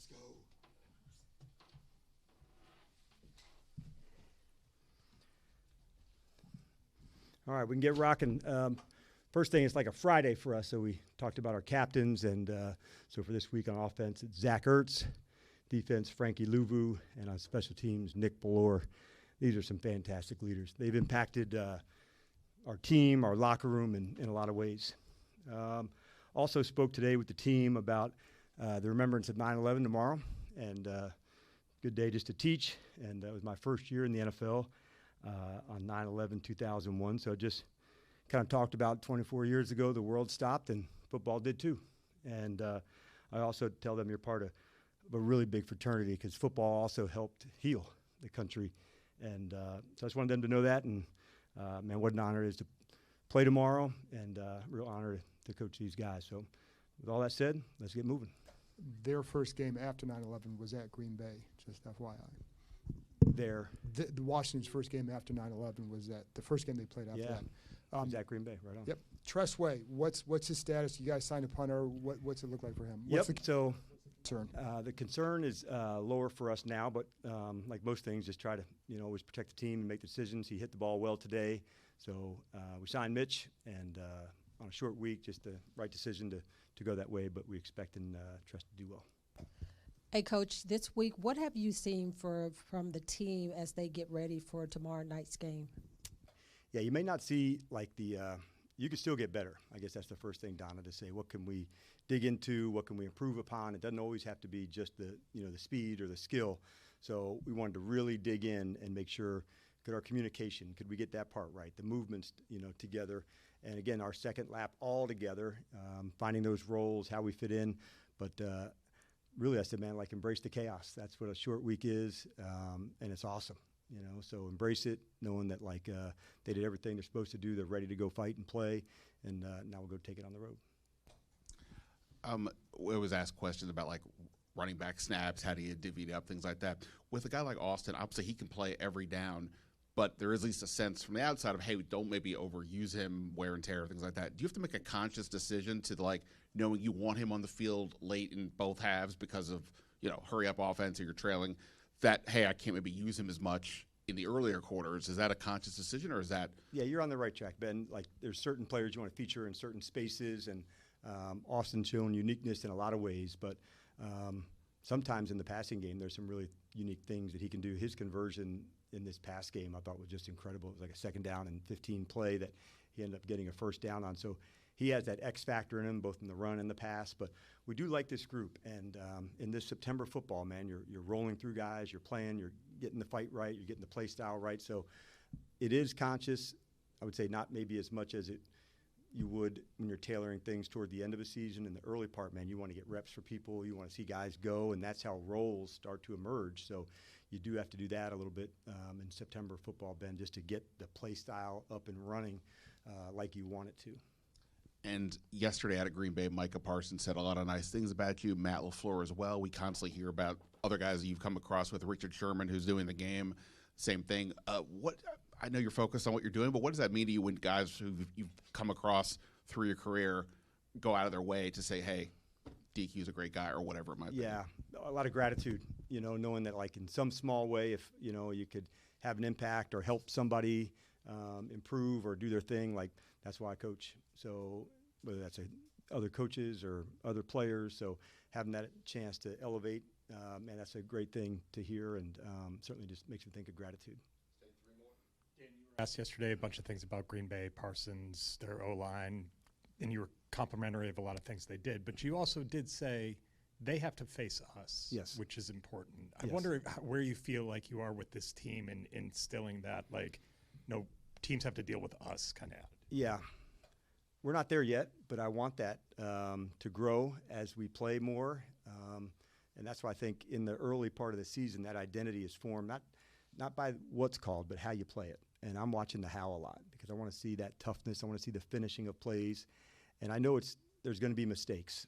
go. All right, we can get rocking. First thing, it's like a Friday for us, so we talked about our captains, and so for this week on offense, it's Zach Ertz, defense, Frankie Louvu, and on special teams, Nick Ballore. These are some fantastic leaders. They've impacted our team, our locker room in a lot of ways. Also spoke today with the team about the remembrance of 9/11 tomorrow, and good day just to teach, and that was my first year in the NFL on 9/11/2001, so just kind of talked about 24 years ago, the world stopped and football did too. And I also tell them you're part of a really big fraternity because football also helped heal the country. And so I just wanted them to know that. And man, what an honor it is to play tomorrow, and real honor to coach these guys. So with all that said, let's get moving. Their first game after 9/11 was at Green Bay, just FYI. The Washington's first game after 9/11 was the first game they played after that. Is at Green Bay, right on. Yep. Tressway, what's his status? You guys signed a punter. What's it look like for him? So concern? The concern is lower for us now, but like most things, just try to always protect the team and make the decisions. He hit the ball well today, so we signed Mitch, and on a short week, just the right decision to go that way. But we expect and trust to do well. Hey, Coach, this week, what have you seen from the team as they get ready for tomorrow night's game? Yeah, you may not see like you can still get better. I guess that's the first thing, Donna, to say. What can we dig into? What can we improve upon? It doesn't always have to be just the speed or the skill. So we wanted to really dig in and make sure, could our communication, could we get that part right? The movements, together. And again, our second lap all together, finding those roles, how we fit in. But really, I said, man, like embrace the chaos. That's what a short week is, and it's awesome. So embrace it, knowing that they did everything they're supposed to do. They're ready to go fight and play, and now we'll go take it on the road. We always ask questions about running back snaps, how do you divvy it up, things like that. With a guy like Austin, obviously he can play every down, but there is at least a sense from the outside of, hey, don't maybe overuse him, wear and tear, things like that. Do you have to make a conscious decision to knowing you want him on the field late in both halves because of hurry up offense or you're trailing? That, hey, I can't maybe use him as much in the earlier quarters. Is that a conscious decision, or is that? Yeah, you're on the right track, Ben. There's certain players you want to feature in certain spaces, and Austin's shown uniqueness in a lot of ways, but sometimes in the passing game, there's some really unique things that he can do. His conversion in this pass game I thought was just incredible. It was like a 2nd down and 15 play that he ended up getting a 1st down on. So he has that X factor in him, both in the run and the pass. But we do like this group. And in this September football, man, you're rolling through guys, you're playing, you're getting the fight right, you're getting the play style right. So it is conscious. I would say not maybe as much as you would when you're tailoring things toward the end of a season. In the early part, man, you want to get reps for people. You want to see guys go, and that's how roles start to emerge. So you do have to do that a little bit in September football, Ben, just to get the play style up and running like you want it to. And yesterday out at Green Bay, Micah Parsons said a lot of nice things about you, Matt LaFleur as well. We constantly hear about other guys that you've come across with, Richard Sherman, who's doing the game, same thing. I know you're focused on what you're doing, but what does that mean to you when guys who you've come across through your career go out of their way to say, hey, DQ's a great guy, or whatever it might be? Yeah, a lot of gratitude, knowing that in some small way, if, you could have an impact or help somebody improve or do their thing, that's why I coach. So whether that's other coaches or other players, so having that chance to elevate, man, that's a great thing to hear, and certainly just makes me think of gratitude. Dan, you were asked yesterday a bunch of things about Green Bay, Parsons, their O-line, and you were complimentary of a lot of things they did, but you also did say they have to face us, yes, which is important. Yes. I wonder where you feel like you are with this team and instilling that, teams have to deal with us kind of attitude. Yeah. We're not there yet, but I want that to grow as we play more. And that's why I think in the early part of the season, that identity is formed, not by what's called, but how you play it. And I'm watching the how a lot because I want to see that toughness. I want to see the finishing of plays. And I know there's going to be mistakes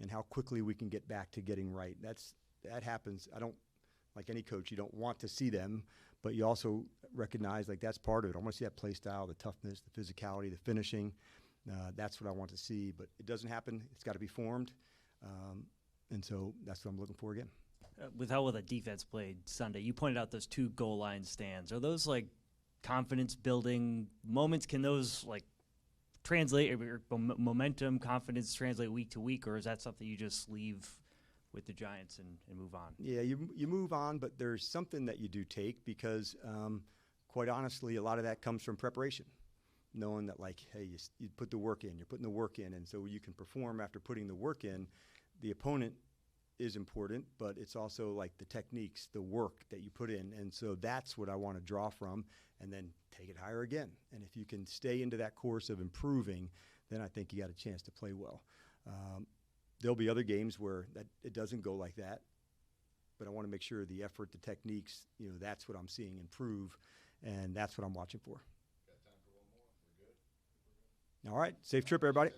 and how quickly we can get back to getting right. That happens. I don't, like any coach, you don't want to see them, but you also recognize that's part of it. I want to see that play style, the toughness, the physicality, the finishing. That's what I want to see, but it doesn't happen. It's got to be formed. And so that's what I'm looking for again. With how well the defense played Sunday, you pointed out those 2 goal line stands. Are those like confidence building moments? Can those like translate or momentum, confidence translate week to week, or is that something you just leave with the Giants and move on? Yeah, you move on, but there's something that you do take because, quite honestly, a lot of that comes from preparation. Knowing that, like, hey, you put the work in, you're putting the work in, and so you can perform after putting the work in. The opponent is important, but it's also like the techniques, the work that you put in, and so that's what I want to draw from, and then take it higher again. And if you can stay into that course of improving, then I think you got a chance to play well. There'll be other games where that it doesn't go like that, but I want to make sure the effort, the techniques, that's what I'm seeing improve, and that's what I'm watching for. Got time for one more? We're good? All right. Safe trip, everybody.